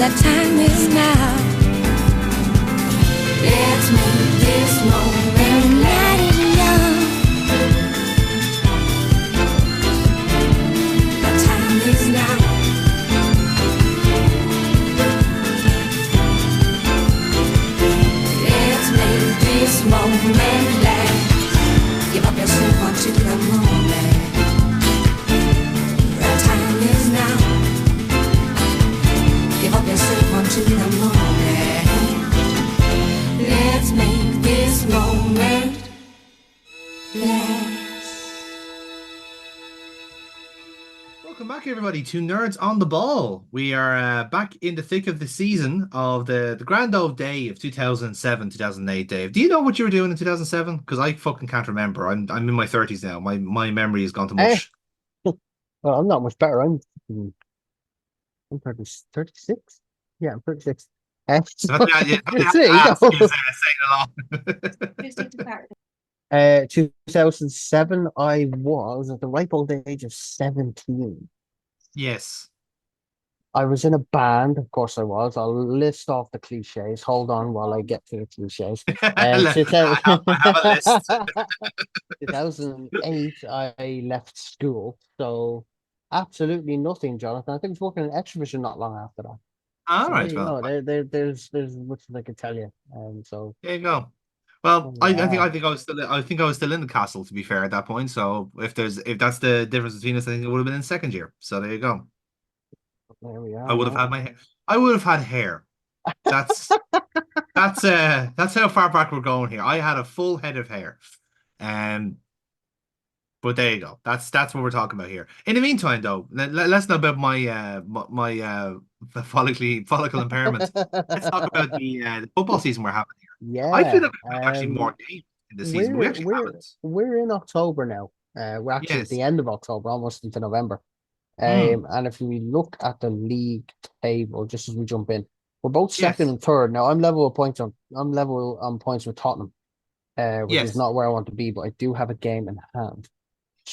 The time is now. Let's make this moment let it young. The time is now. Let's make this moment last. Give up yourself onto the moment. The time is now. Give up yourself onto the moment. Let's make this moment last. Welcome back, everybody, to Nerds on the Ball. We are back in the thick of the season of the grand old day of 2007, 2008. Dave, do you know what you were doing in 2007? Because I fucking can't remember. I'm in my 30s now. My memory has gone to mush. Well, I'm not much better. I'm 36. Yeah, I'm 36. So yeah, There you go. saying a lot. 2007, I was at the ripe old age of 17. Yes. I was in a band, of course I was. I'll list off the cliches. Hold on while I get to the cliches. I have a list. 2008, I left school. So absolutely nothing, Jonathan. I think I was working in Exhibition not long after that. All So right, there you well, go. There's much that I can tell you. So there you go. Well, yeah. I think I was still in the castle, to be fair, at that point. So if that's the difference between us, I think it would have been in second year. So there you go. There we I are. would have had my hair. I would have had hair. That's that's how far back we're going here. I had a full head of hair. Um, but there you go. That's what we're talking about here. In the meantime, though, let's not about my follicle impairment. Let's talk about the football season we're having here. I feel Yeah. like we've had actually more games in the season, but we We're actually we're haven't. we're in October now. We're actually at Yes. the end of October, almost into November. Hmm. And if we look at the league table, just as we jump in, we're both second Yes. and third. Now I'm level on points with Tottenham, which is Yes. not where I want to be, but I do have a game in hand.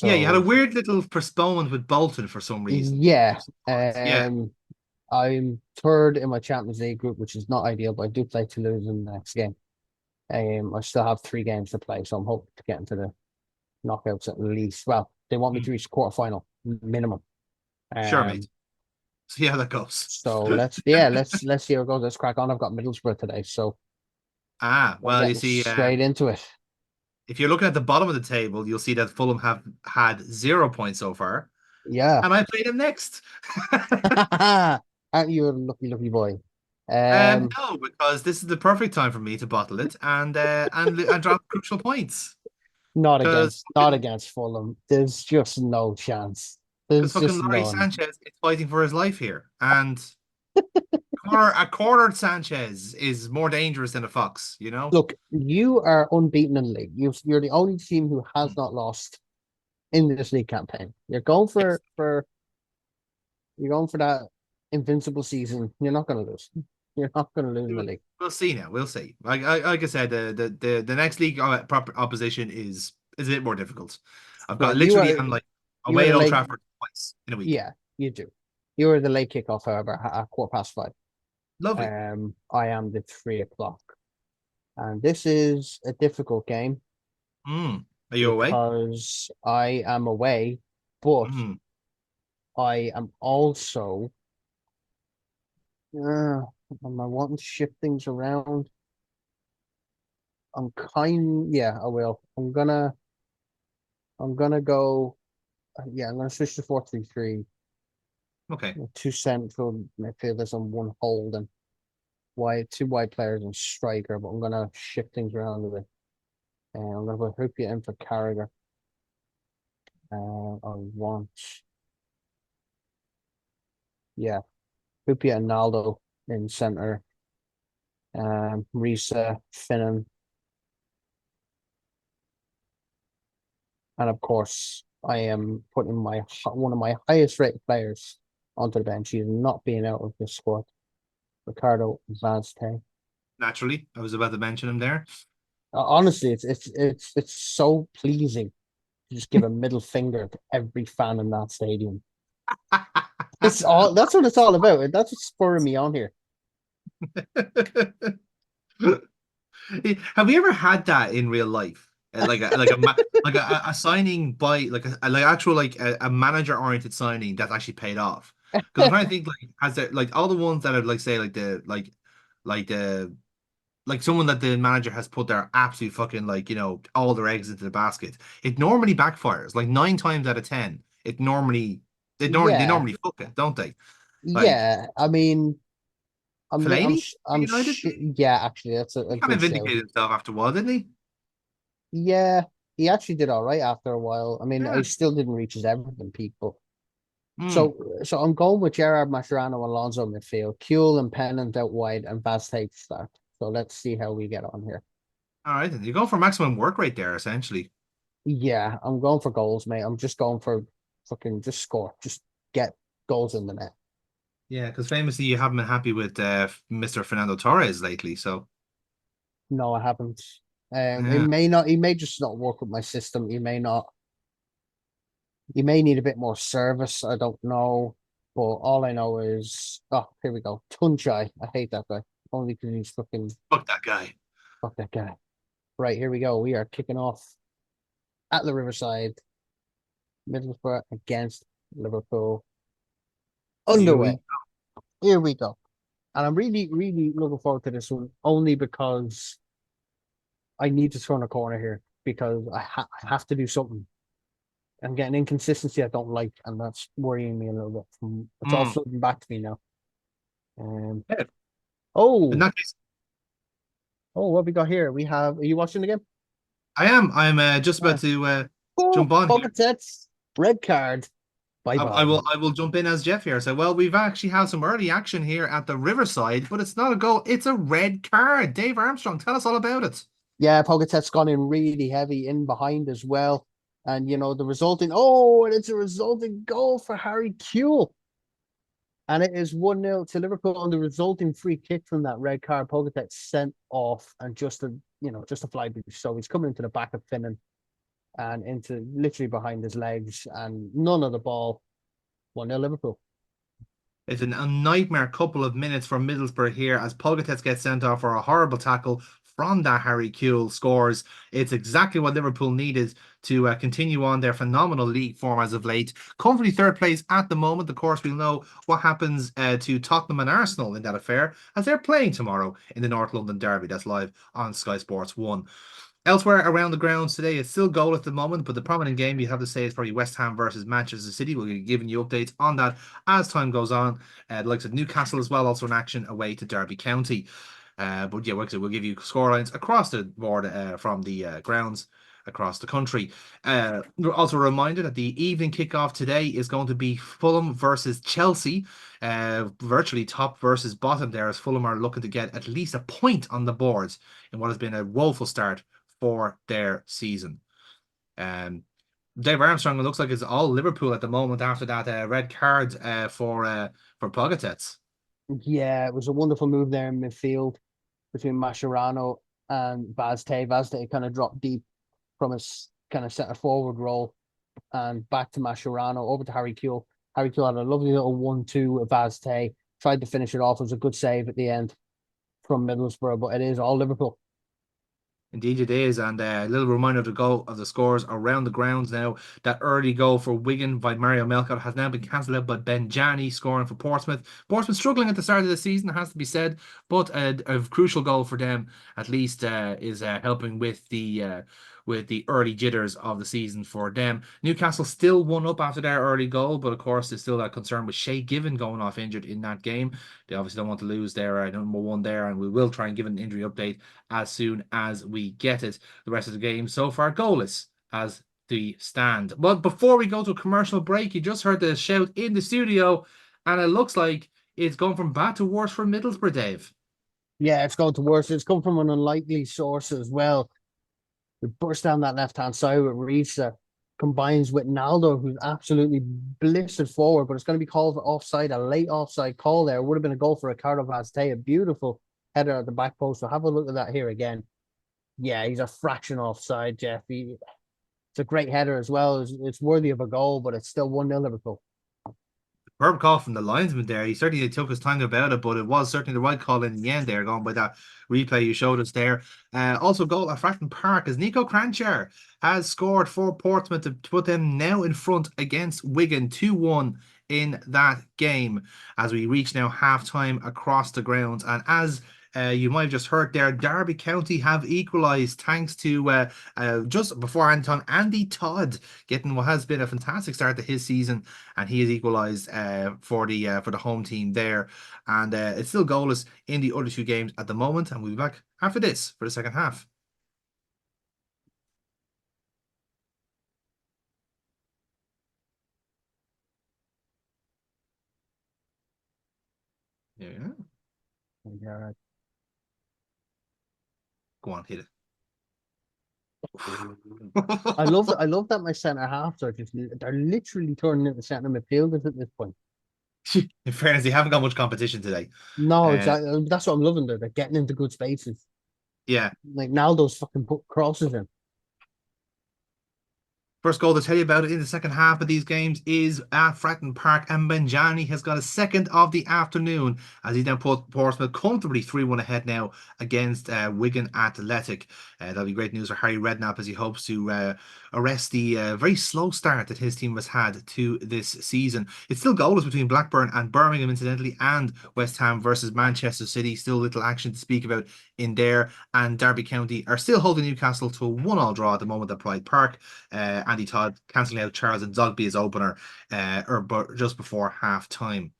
Yeah, you had a So weird little postponement with Bolton for some reason. yeah, Yeah. I'm third in my Champions League group, which is not ideal, but I do play Toulouse in the next game. I still have 3 games to play, so I'm hoping to get into the knockouts at least. Well, they want me Hmm. to reach quarterfinal minimum. Sure, mate. Um, See how that goes. so let's see how it goes. Let's crack on. I've got Middlesbrough today, so we're Well, you getting see, straight into it. if you're looking at the bottom of the table, you'll see that Fulham have had 0 points so far, Yeah. and I played them next. Aren't you a lucky boy? Um, No, because this is the perfect time for me to bottle it and drop crucial points. Because not against Fulham. There's just no chance. There's fucking just Laurie none. Sanchez is fighting for his life here, and a cornered Sanchez is more dangerous than a fox. You know. Look, you are unbeaten in the league. You're the only team who has Hmm. not lost in this league campaign. You're going Yes. for that invincible season. You're not going to lose. You're not going to lose in the league. We'll see now. We'll see. Like I said, the next league proper opposition is a bit more difficult. I've Well, got literally I'm like you are away the at Old late. Trafford twice in a week. Yeah, you do. You are the late kickoff, however, at 5:15. Lovely. I am the 3 o'clock, and this is a difficult game Are you away? because I am away, but Mm. I am also. Am I wanting to shift things around? Yeah, I will. I'm gonna go. Yeah, I'm gonna switch to 4-3-3. Okay. Two central midfielders on one hold and two wide players and striker. But I'm gonna shift things around a bit. I'm gonna put Hupia in for Carragher. I want, yeah, Hupia and Naldo in centre. Risa, Finnan, and of course, I am putting one of my highest rated players onto the bench. He's not being out of this squad. Ricardo Vazte. Naturally, I was about to mention him there. Honestly, it's so pleasing to just give a middle finger to every fan in that stadium. It's all that's what it's all about. That's what's spurring me on here. Have you ever had that in real life? Like a signing by like actual like a manager oriented signing that's actually paid off. Because I'm trying to think like has there like all the ones that are like say like the like someone that the manager has put their absolute fucking like all their eggs into the basket. It normally backfires. Like 9 times out of 10, they Yeah, normally fuck it, don't they? Like yeah. I mean, Fellaini at I'm United, sh yeah. Actually, that's a kind of good show. vindicated himself after a while, didn't he? Yeah, he actually did all right after a while. I mean, Yeah. I still didn't reach his Everton people. Mm. So I'm going with Gerard Mascherano, Alonso midfield, Kuhl and Pennant out wide, and Vaz Tate start. So let's see how we get on here. All right, then you're going for maximum work rate there, essentially. Yeah, I'm going for goals, mate. I'm just going for fucking just score, just get goals in the net. Yeah, because famously you haven't been happy with Mr. Fernando Torres lately. So No, I haven't. It yeah, may not. He may just not work with my system. He may not. He may need a bit more service. I don't know. But all I know is, oh, here we go. Tunchai. I hate that guy. Only because he's fucking fuck that guy. fuck that guy. Right, here we go. We are kicking off at the Riverside, Middlesbrough against Liverpool. Here Underway. we Here we go. And I'm really, really looking forward to this one, only because I need to turn a corner here because I have to do something. I'm getting inconsistency I don't like, and that's worrying me a little bit. It's all mm. flooding back to me now. Um, Yeah. In oh, that case, oh, what we got here? We have. Are you watching the game? I am. I'm just Yeah. about to Oh, jump on here. pocket sets, red card. Bye I bye. will I will jump in as Jeff here. So well, we've actually had some early action here at the Riverside, but it's not a goal. It's a red card. Dave Armstrong, tell us all about it. Yeah, Pogatet's gone in really heavy in behind as well. And, the resulting, oh, and it's a resulting goal for Harry Kewell. And it is 1-0 to Liverpool on the resulting free kick from that red card. Pogatet sent off and just a fly boost. So he's coming into the back of Finnan and into literally behind his legs and none of the ball. 1-0 Liverpool. It's a nightmare couple of minutes for Middlesbrough here as Pulgatex gets sent off for a horrible tackle from that Harry Kewell scores. It's exactly what Liverpool needed to continue on their phenomenal league form as of late. Comfortably third place at the moment. Of course, we'll know what happens to Tottenham and Arsenal in that affair as they're playing tomorrow in the North London Derby. That's live on Sky Sports 1. Elsewhere around the grounds today, it's still goal at the moment, but the prominent game you have to say is probably West Ham versus Manchester City. We'll be giving you updates on that as time goes on. The likes of Newcastle as well, also in action away to Derby County. But yeah, we'll give you scorelines across the board from the grounds across the country. We're also reminded that the evening kickoff today is going to be Fulham versus Chelsea. Virtually top versus bottom there, as Fulham are looking to get at least a point on the boards in what has been a woeful start for their season. Um, Dave Armstrong, it looks like it's all Liverpool at the moment after that red card for Pogatetz. Yeah, it was a wonderful move there in midfield between Mascherano and Vaz Tate. Vaz Tate kind of dropped deep from his kind of centre forward role and back to Mascherano over to Harry Kewell. Harry Kewell had a lovely little 1-2 with Vaz Tate. Tried to finish it off. It was a good save at the end from Middlesbrough, but it is all Liverpool. Indeed, it is, and a little reminder of the goal of the scores around the grounds now. That early goal for Wigan by Mario Melchiot has now been cancelled out by Ben Jani scoring for Portsmouth. Portsmouth struggling at the start of the season, has to be said, but a crucial goal for them at least is helping with the early jitters of the season for them. Newcastle still one up after their early goal, but of course there's still that concern with Shay Given going off injured in that game. They obviously don't want to lose their number one there, and we will try and give an injury update as soon as we get it. The rest of the game so far goalless as the stand. But before we go to a commercial break, you just heard the shout in the studio, and it looks like it's going from bad to worse for Middlesbrough, Dave. Yeah, it's going to worse. It's come from an unlikely source as well. We burst down that left hand side with Reeves combines with Naldo, who's absolutely blistered forward, but it's going to be called for offside, a late offside call there. It would have been a goal for Ricardo Vaz Tate, a beautiful header at the back post. So have a look at that here again. Yeah, he's a fraction offside, Jeff. It's a great header as well. It's worthy of a goal, but it's still 1-0 Liverpool. superb call from the linesman there. He certainly took his time about it, but it was certainly the right call in the end there, going by that replay you showed us there. Also, goal at Fratton Park as Nico Crancher has scored for Portsmouth to put them now in front against Wigan 2-1 in that game as we reach now half-time across the grounds. And as you might have just heard there, Derby County have equalised thanks to just before Anton, Andy Todd getting what has been a fantastic start to his season, and he has equalised for the home team there. And it's still goalless in the other two games at the moment, and we'll be back after this for the second half. Yeah. Yeah. Go on, hit it. I love that my centre halves are they're literally turning into centre midfielders at this point. In fairness, they haven't got much competition today. No, exactly. That's what I'm loving. They're getting into good spaces. Yeah. Like Naldo's fucking put crosses in. First goal to tell you about it in the second half of these games is at Fratton Park, and Benjani has got a second of the afternoon as he then put Portsmouth comfortably 3-1 ahead now against Wigan Athletic. That'll be great news for Harry Redknapp as he hopes to arrest the very slow start that his team has had to this season. It's still goalless between Blackburn and Birmingham, incidentally, and West Ham versus Manchester City. Still little action to speak about in there, and Derby County are still holding Newcastle to a 1-1 draw at the moment at Pride Park. Andy Todd cancelling out Charles and Zogby as opener or just before half time.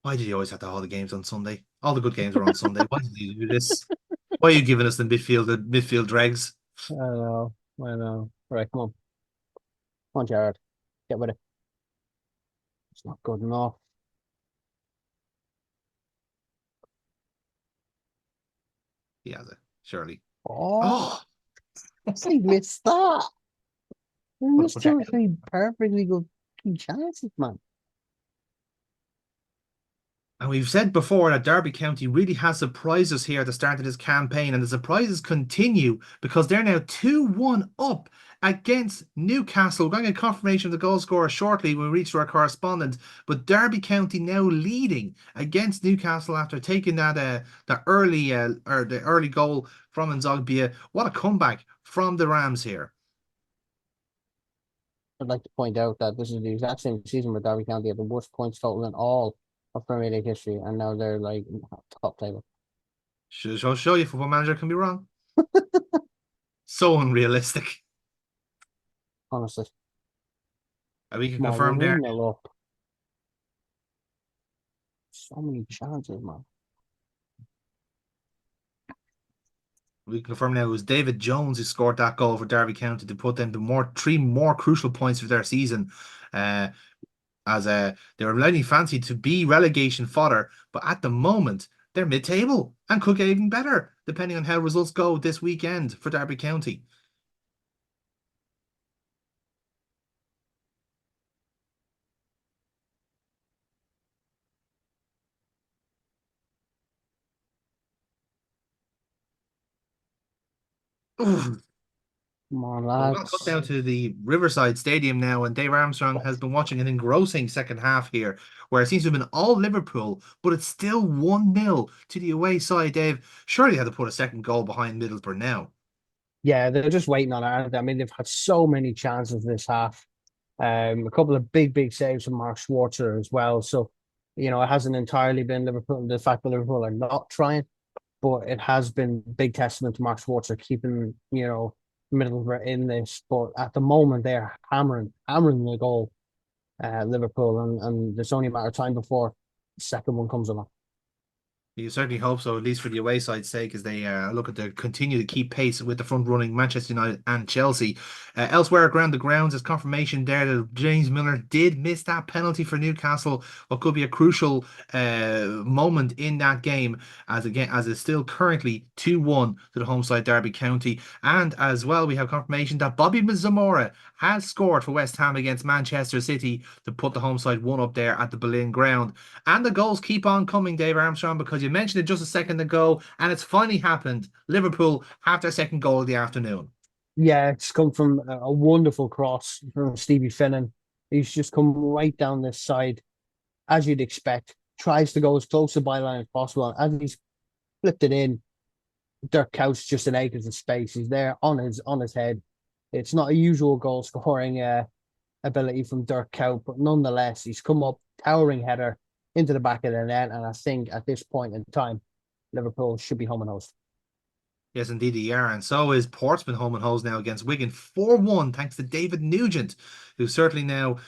Why did you always have to hold the games on Sunday? All the good games were on Sunday. Why did you do this? Why are you giving us the midfield dregs? I know. I know. Right, come on. Come on, Jared. Get with it. It's not good enough. He has it, surely. Oh, he missed that. He missed two or three perfectly good chances, man. And we've said before that Derby County really has surprised us here at the start of this campaign, and the surprises continue because they're now 2-1 up against Newcastle. We're going to get confirmation of the goal scorer shortly when we reach to our correspondent. But Derby County now leading against Newcastle after taking that the early goal from Nzogbia. What a comeback from the Rams here. I'd like to point out that this is the exact same season where Derby County had the worst points total in all of Premier League history, and now they're like top table. I'll show you football manager can be wrong. So unrealistic. Honestly. And we can confirm there. Up. So many chances, man. We confirm now it was David Jones who scored that goal for Derby County to put them to three more crucial points for their season. As they were really fancied to be relegation fodder, but at the moment they're mid-table and could get even better depending on how results go this weekend for Derby County. Ooh. Come on, We're going lads. to cut down to the Riverside Stadium now, and Dave Armstrong has been watching an engrossing second half here, where it seems to have been all Liverpool, but it's still 1-0 to the away side. Dave, surely they had to put a second goal behind Middlesbrough now. Yeah, they're just waiting on it. I mean, they've had so many chances this half. A couple of big saves from Mark Schwarzer as well. So, it hasn't entirely been Liverpool, the fact that Liverpool are not trying, but it has been big testament to Mark Schwarzer keeping, Middlesbrough in this. But at the moment, they're hammering the goal, Liverpool, and there's only a matter of time before the second one comes along. You certainly hope so, at least for the away side's sake, as they look to continue to keep pace with the front-running Manchester United and Chelsea. Elsewhere around the grounds, there's confirmation there that James Milner did miss that penalty for Newcastle, what could be a crucial moment in that game, as it's still currently 2-1 to the home side Derby County. And as well, we have confirmation that Bobby Zamora has scored for West Ham against Manchester City to put the home side one up there at the Boleyn ground. And the goals keep on coming, Dave Armstrong, because you mentioned it just a second ago, and it's finally happened. Liverpool have their second goal of the afternoon. Yeah, it's come from a wonderful cross from Stevie Finnan. He's just come right down this side, as you'd expect. Tries to go as close to byline as possible. And as he's flipped it in, Dirk Kuyt's just in acres of space. He's there on his head. It's not a usual goal scoring ability from Dirk Kuyt, but nonetheless, he's come up towering header into the back of the net. And I think at this point in time, Liverpool should be home and host. Yes, indeed, they are. And so is Portsmouth home and hose now against Wigan 4-1, thanks to David Nugent, who certainly now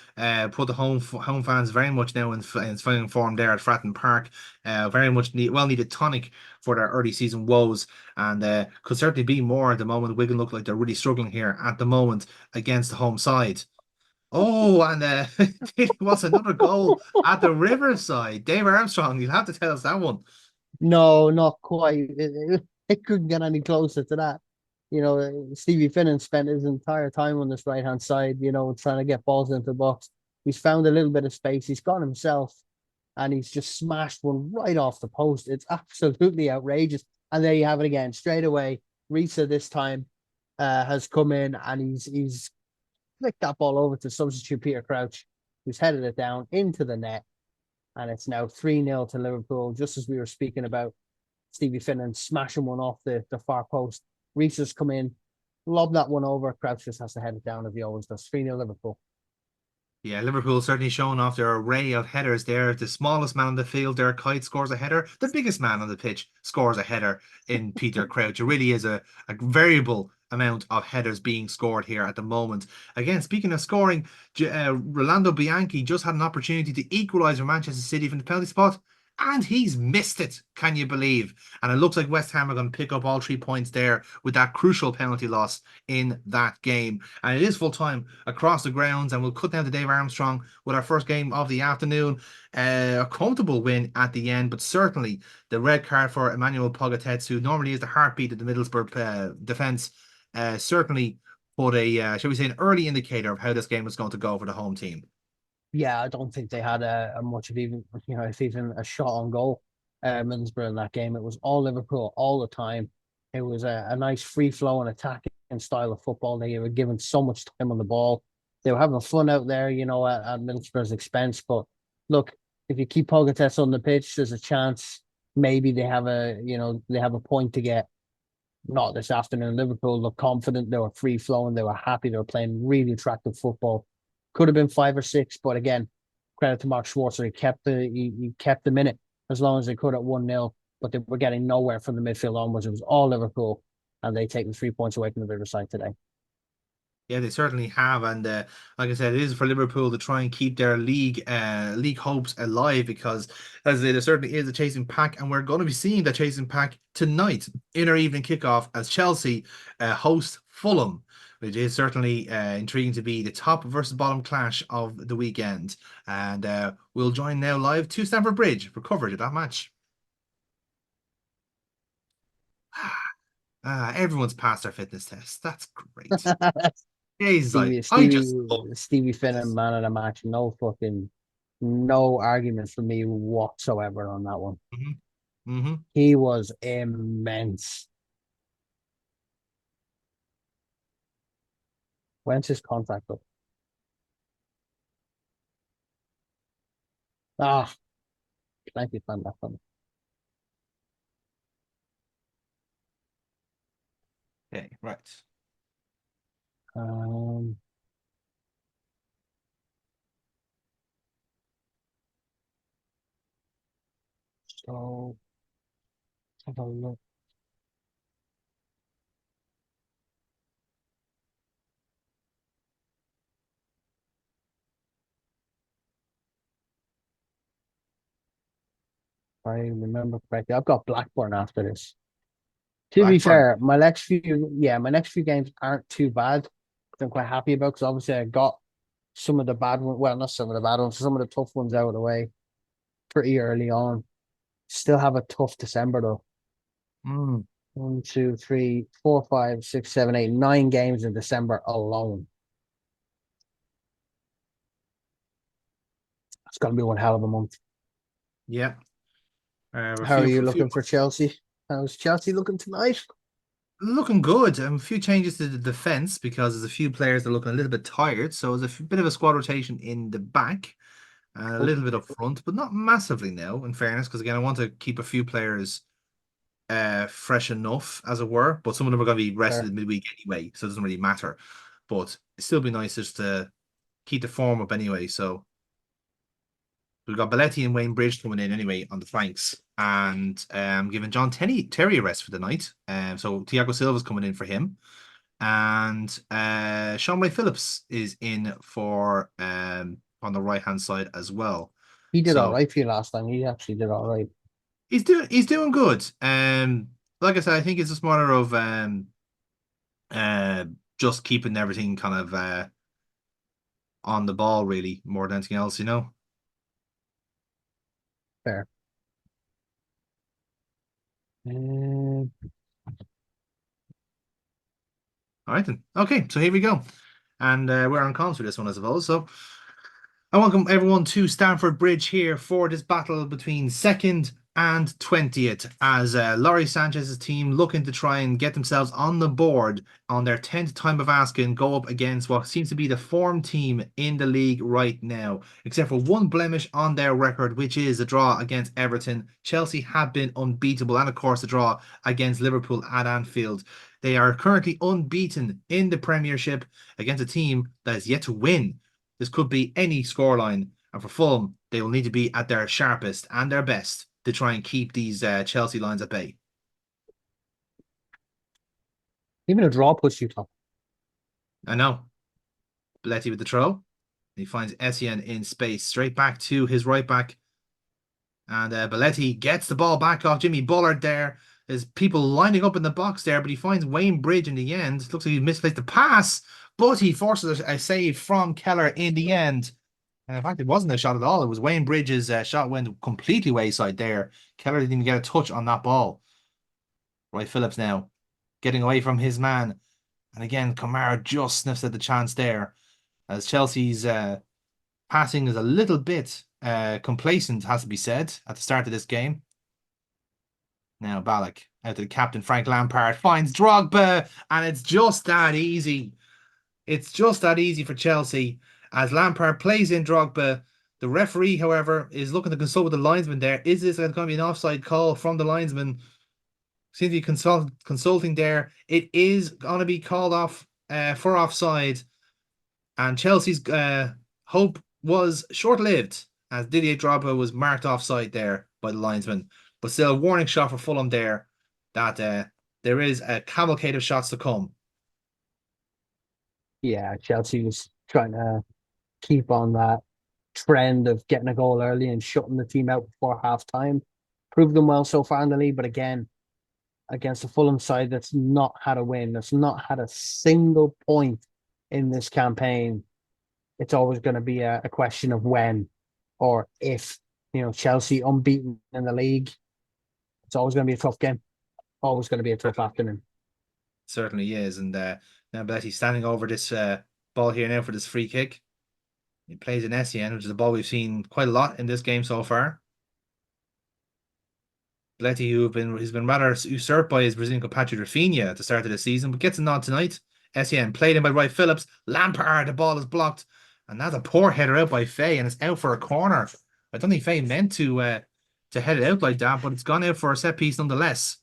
put the home fans very much now in fine form there at Fratton Park. Very much well needed tonic for their early season woes, and could certainly be more at the moment. Wigan look like they're really struggling here at the moment against the home side. Oh, and it was another goal at the Riverside. Dave Armstrong, you'll have to tell us that one. No, not quite. It couldn't get any closer to that. Stevie Finnan spent his entire time on this right hand side, trying to get balls into the box. He's found a little bit of space. He's gone himself and he's just smashed one right off the post. It's absolutely outrageous. And there you have it again. Straight away, Risa this time has come in and he's flicked that ball over to substitute Peter Crouch, who's headed it down into the net. And it's now 3-0 to Liverpool, just as we were speaking about Stevie Finnan smashing one off the far post. Reese has come in, lob that one over. Crouch just has to head it down as he always does. 3-0 Liverpool. Yeah, Liverpool certainly showing off their array of headers there. The smallest man on the field there, Kite, scores a header. The biggest man on the pitch scores a header in Peter Crouch. It really is a variable amount of headers being scored here at the moment. Again, speaking of scoring, Rolando Bianchi just had an opportunity to equalise for Manchester City from the penalty spot. And he's missed it, can you believe? And it looks like West Ham are going to pick up all 3 points there with that crucial penalty loss in that game. And it is full time across the grounds. And we'll cut down to Dave Armstrong with our first game of the afternoon. A comfortable win at the end, but certainly the red card for Emmanuel Pogatetz, who normally is the heartbeat of the Middlesbrough defence, certainly put shall we say, an early indicator of how this game was going to go for the home team. Yeah, I don't think they had a much of even, if even a shot on goal, Middlesbrough in that game. It was all Liverpool all the time. It was a nice free flow and attacking style of football. They were given so much time on the ball. They were having fun out there, at Middlesbrough's expense. But look, if you keep Pogatetz on the pitch, there's a chance maybe they have a point to get. Not this afternoon. Liverpool looked confident. They were free flowing. They were happy. They were playing really attractive football. Could have been 5 or 6, but again, credit to Mark Schwarzer. He kept them in it as long as they could at 1-0, but they were getting nowhere from the midfield onwards. It was all Liverpool, and they take the 3 points away from the Riverside today. Yeah, they certainly have, and like I said, it is for Liverpool to try and keep their league hopes alive because, as I say, there certainly is a chasing pack, and we're going to be seeing the chasing pack tonight in our evening kickoff as Chelsea host Fulham, which is certainly intriguing to be the top versus bottom clash of the weekend. And we'll join now live to Stamford Bridge for coverage of that match. Everyone's passed their fitness test. That's great. He's like, Stevie I Stevie just love Stevie Finnan, this. man of the match. No argument for me whatsoever on that one. Hmm. Hmm. He was immense. When's his contract up? Ah, plenty of time left on it. Okay, right. Um, so have a look. If I remember correctly, I've got Blackburn after this. To be Blackburn. fair, my next few games aren't too bad. I'm quite happy about because obviously I got some of the bad ones. Well, not some of the bad ones, some of the tough ones out of the way pretty early on. Still have a tough December though. Mm. 1, 2, 3, 4, 5, 6, 7, 8, 9 games in December alone. It's gonna be one hell of a month. Yeah. A How are few you for a few. looking for Chelsea? How's Chelsea looking tonight? looking good. A few changes to the defense because there's a few players that are looking a little bit tired. So there's a bit of a squad rotation in the back and a Oh, little bit up front, but not massively now, in fairness, because again, I want to keep a few players fresh enough, as it were. But some of them are going to be fair. rested midweek anyway, so it doesn't really matter. But it'd still be nice just to keep the form up anyway. So we've got Belletti and Wayne Bridge coming in anyway on the flanks, and giving John Terry a rest for the night. So Thiago Silva's coming in for him, and Sean Ray Phillips is in for on the right hand side as well. He did all So right for you last time. He actually did all right. he's doing good. Like I said, I think it's just a matter of just keeping everything kind of on the ball really more than anything else, you know. Fair. Um, All right then. Okay, so here we go. And we're on comms for this one, I suppose. So I welcome everyone to Stamford Bridge here for this battle between second and 20th as Laurie Sanchez's team looking to try and get themselves on the board on their 10th time of asking, go up against what seems to be the form team in the league right now, except for one blemish on their record, which is a draw against Everton. Chelsea have been unbeatable, and of course a draw against Liverpool at Anfield. They are currently unbeaten in the Premiership against a team that is yet to win. This could be any scoreline, and for Fulham, they will need to be at their sharpest and their best to try and keep these Chelsea lines at bay. even a draw puts you top. I know. Belletti with the throw. He finds Essien in space, straight back to his right back. And Belletti gets the ball back off Jimmy Bullard there. There's people lining up in the box there, but he finds Wayne Bridge in the end. Looks like he misplaced the pass, but he forces a save from Keller in the end. And in fact, it wasn't a shot at all. It was Wayne Bridges' shot went completely wayside there. Keller didn't even get a touch on that ball. Right, Phillips now getting away from his man. And again, Kamara just sniffs at the chance there as Chelsea's passing is a little bit complacent, has to be said, at the start of this game. Now Ballack out to the captain, Frank Lampard, finds Drogba, and it's just that easy. It's just that easy for Chelsea as Lampard plays in Drogba. The referee, however, is looking to consult with the linesman there. Is this going to be an offside call from the linesman? Seems to be consulting there. It is going to be called off for offside. And Chelsea's hope was short-lived as Didier Drogba was marked offside there by the linesman. But still, a warning shot for Fulham there that there is a cavalcade of shots to come. Yeah, Chelsea was trying to keep on that trend of getting a goal early and shutting the team out before half time. Proved them well so far in the league, but again, against a Fulham side that's not had a win, that's not had a single point in this campaign, it's always going to be a question of when or if. Chelsea unbeaten in the league, it's always going to be a tough game. Always going to be a tough afternoon. Certainly is. And now Belletti's standing over this ball here now for this free kick. He plays an Essien, which is a ball we've seen quite a lot in this game so far. Belletti, who's been rather usurped by his Brazilian compatriot Rafinha at the start of the season, but gets a nod tonight. Essien played in by Wright Phillips. Lampard, the ball is blocked. And that's a poor header out by Faye, and it's out for a corner. I don't think Faye meant to head it out like that, but it's gone out for a set piece nonetheless.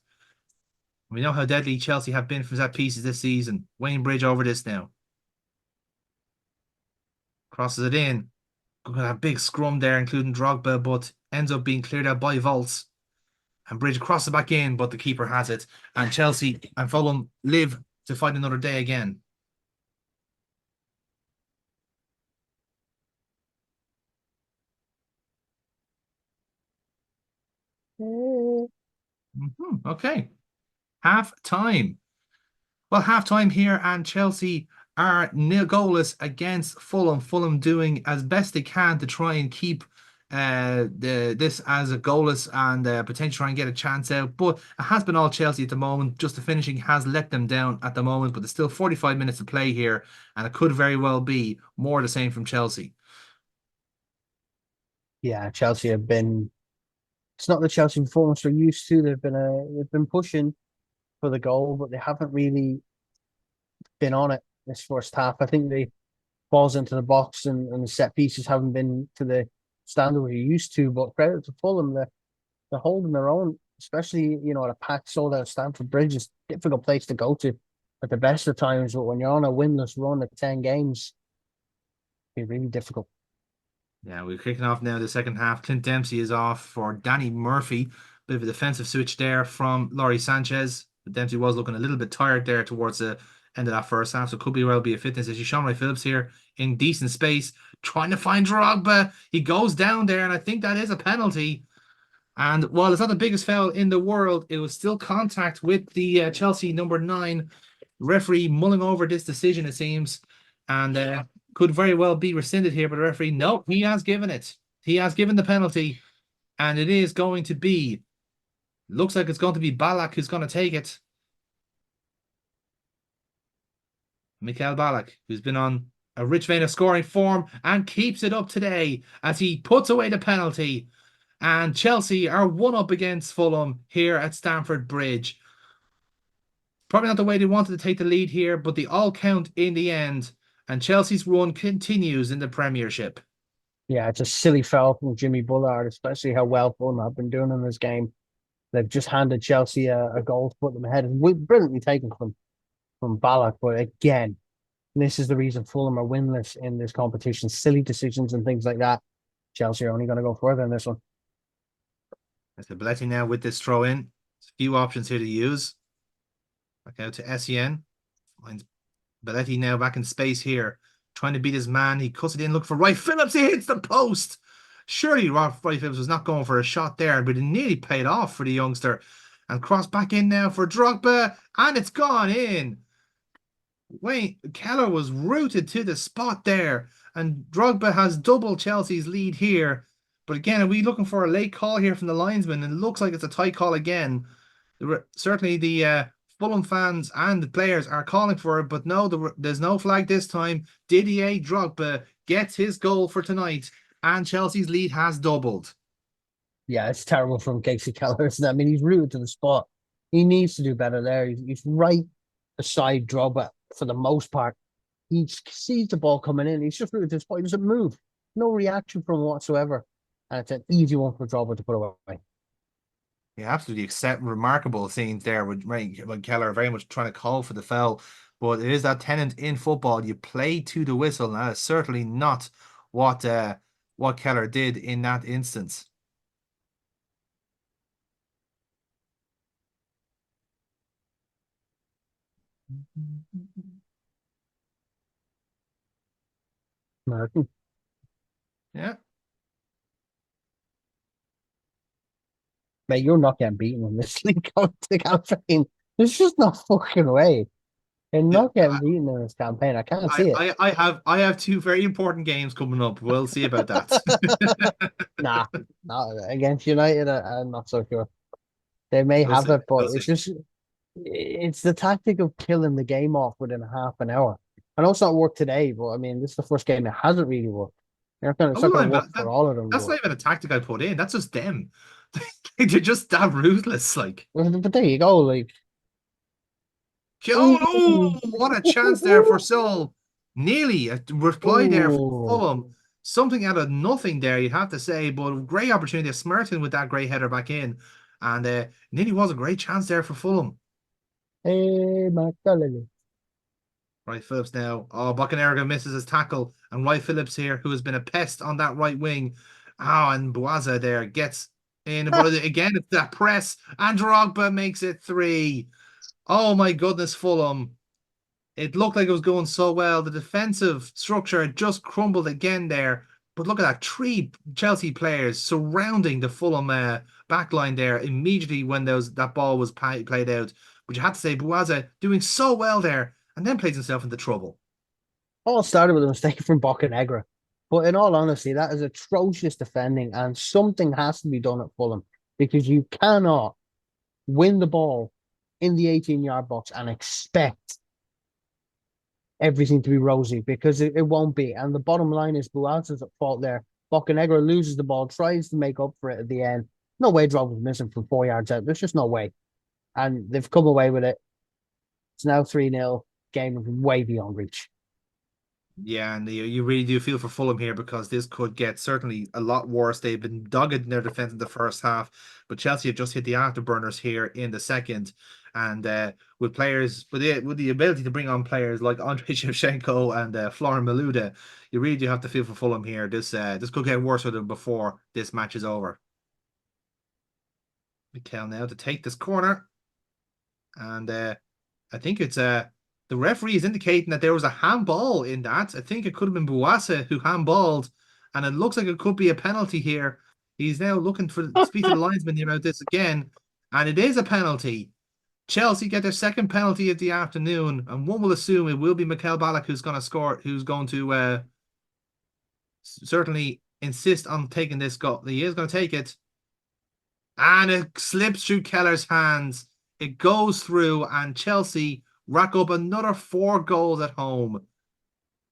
We know how deadly Chelsea have been from set pieces this season. Wayne Bridge over this now. Crosses it in. Got a big scrum there, including Drogba, but ends up being cleared out by Volts. And Bridge crosses back in, but the keeper has it. And Chelsea and Fulham live to fight another day again. Okay. Half time. Well, half time here, and Chelsea are nil goalless against Fulham. Fulham doing as best they can to try and keep this as a goalless and potentially try and get a chance out. But it has been all Chelsea at the moment. Just the finishing has let them down at the moment. But there's still 45 minutes to play here, and it could very well be more the same from Chelsea. Yeah, Chelsea have been. It's not the Chelsea performance we're used to. They've been pushing. for the goal, but they haven't really been on it this first half. I think the balls into the box and the set pieces haven't been to the standard we used to. But credit to Fulham, they're holding their own, especially at a packed sold out Stamford Bridge. It's a difficult place to go to at the best of times, but when you're on a winless run of 10 games, it's really difficult. Yeah, we're kicking off now the second half. Clint Dempsey is off for Danny Murphy. Bit of a defensive switch there from Laurie Sanchez. But Dempsey was looking a little bit tired there towards the end of that first half, so could be well be a fitness issue. Sean Ray Phillips here in decent space, trying to find Drogba. He goes down there, and I think that is a penalty. And while it's not the biggest foul in the world, it was still contact with the Chelsea number 9 referee mulling over this decision, it seems. And could very well be rescinded here, but the referee, no, he has given it. He has given the penalty, and it is going to be, looks like it's going to be Ballack who's going to take it. Mikael Ballack, who's been on a rich vein of scoring form and keeps it up today as he puts away the penalty. And Chelsea are 1-up against Fulham here at Stamford Bridge. Probably not the way they wanted to take the lead here, but they all count in the end. And Chelsea's run continues in the Premiership. Yeah, it's a silly foul from Jimmy Bullard, especially how well Fulham have been doing in this game. They've just handed Chelsea a goal to put them ahead. And brilliantly taken from Ballack. But again, this is the reason Fulham are winless in this competition. Silly decisions and things like that. Chelsea are only going to go further in this one. So Belletti now with this throw in. There's a few options here to use. Back out to Sen. Finds Belletti now back in space here. Trying to beat his man. He cuts it in, look for Wright Phillips. He hits the post. Surely Wright Phillips was not going for a shot there, but it nearly paid off for the youngster. And cross back in now for Drogba. And it's gone in. Wayne Keller was rooted to the spot there. And Drogba has doubled Chelsea's lead here. But again, are we looking for a late call here from the linesman? And it looks like it's a tight call again. Certainly the Fulham fans and the players are calling for it, but no, there's no flag this time. Didier Drogba gets his goal for tonight, and Chelsea's lead has doubled. Yeah, it's terrible from Casey Keller, isn't it? I mean, he's rooted to the spot. He needs to do better there. He's right beside Drogba for the most part. He sees the ball coming in. He's just rooted to the spot. He doesn't move. No reaction from him whatsoever. And it's an easy one for Drogba to put away. Yeah, absolutely remarkable scenes there with Keller very much trying to call for the foul. But it is that tenant in football. You play to the whistle, and that is certainly not what Keller did in that instance. Martin. Yeah. Mate, you're not getting beaten in this league campaign. There's just no fucking way. You're not getting beaten in this campaign. I can't see it. I have 2 very important games coming up. We'll see about that. Nah, not against United. I'm not so sure. They may We'll have see. it, but We'll it's see. just it's the tactic of killing the game off within half an hour. I know it's not worked today, but I mean, this is the first game it hasn't really worked. It's not going to work for all of them. That's not even a tactic I put in. That's just them. They're just that ruthless. Like, but there you go. Like, oh, what a chance there for Seoul. Nearly a reply there for ooh. Fulham. Something out of nothing there, you'd have to say, but great opportunity. Smerton with that great header back in. And nearly was a great chance there for Fulham. Hey, McCulley. Wright Phillips now. Oh, Buccaneerga misses his tackle. And Wright Phillips here, who has been a pest on that right wing. Oh, and Buaza there gets in. But again, it's that press. And Drogba makes it 3. Oh, my goodness, Fulham. It looked like it was going so well. The defensive structure had just crumbled again there. But look at that. 3 Chelsea players surrounding the Fulham backline there immediately when that ball was played out. But you have to say, Buaza doing so well there. And then plays himself into trouble. All started with a mistake from Bocanegra. But in all honesty, that is atrocious defending, and something has to be done at Fulham because you cannot win the ball in the 18-yard box and expect everything to be rosy because it won't be. And the bottom line is Buaza's at fault there. Bocanegra loses the ball, tries to make up for it at the end. No way Drogba's missing from 4 yards out. There's just no way. and they've come away with it. It's now 3-0. Game is way beyond reach. Yeah, and you really do feel for Fulham here because this could get certainly a lot worse. They've been dogged in their defence in the first half, but Chelsea have just hit the afterburners here in the second. And with players with the ability to bring on players like Andrei Shevchenko and Florin Malouda, you really do have to feel for Fulham here. This could get worse for them before this match is over. Mikel now to take this corner, and I think it's the referee is indicating that there was a handball in that. I think it could have been Buasa who handballed, and it looks like it could be a penalty here. He's now looking for speak to the linesman here about this again, and it is a penalty. Chelsea get their second penalty of the afternoon, and one will assume it will be Mikel Ballack who's going to score, who's going to certainly insist on taking this goal. He is going to take it, and it slips through Keller's hands. It goes through, and Chelsea rack up another 4 goals at home.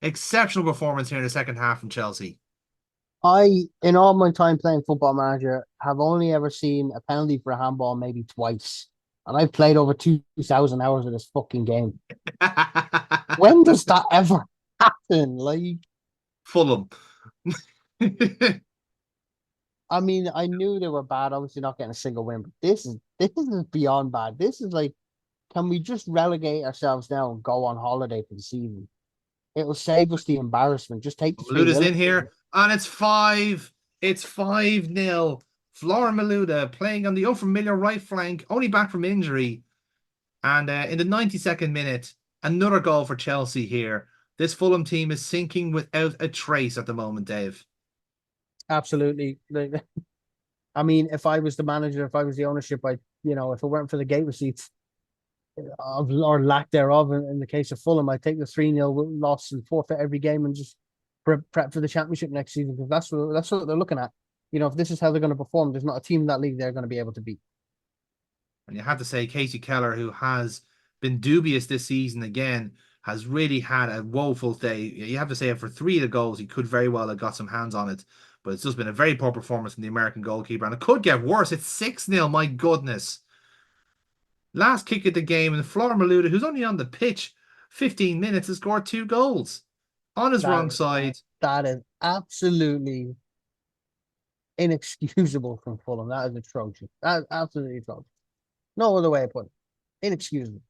Exceptional performance here in the second half from Chelsea. In all my time playing Football Manager, have only ever seen a penalty for a handball maybe twice. And I've played over 2,000 hours of this fucking game. When does that ever happen? Like, Fulham. I mean, I knew they were bad, obviously not getting a single win, but this is beyond bad. This is like, can we just relegate ourselves now and go on holiday for the season? It'll save us the embarrassment. Just take the Malouda's 3-0. in here, and it's 5. It's 5-0. Florin Malouda playing on the unfamiliar right flank, only back from injury. And in the 92nd minute, another goal for Chelsea here. This Fulham team is sinking without a trace at the moment, Dave. Absolutely. I mean, if I was the manager, if I was the ownership, if it weren't for the gate receipts or lack thereof in the case of Fulham, I'd take the 3-0 loss and forfeit every game and just prep for the championship next season, because that's what they're looking at. If this is how they're going to perform, there's not a team in that league they're going to be able to beat. And you have to say, Casey Keller, who has been dubious this season again, has really had a woeful day. You have to say, for 3 of the goals, he could very well have got some hands on it. But it's just been a very poor performance from the American goalkeeper. And it could get worse. It's 6-0, my goodness. Last kick of the game, and Florin Malouda, who's only on the pitch 15 minutes, has scored 2 goals on his wrong side. That is absolutely inexcusable from Fulham. That is atrocious. That is absolutely atrocious. No other way to put it. Inexcusable.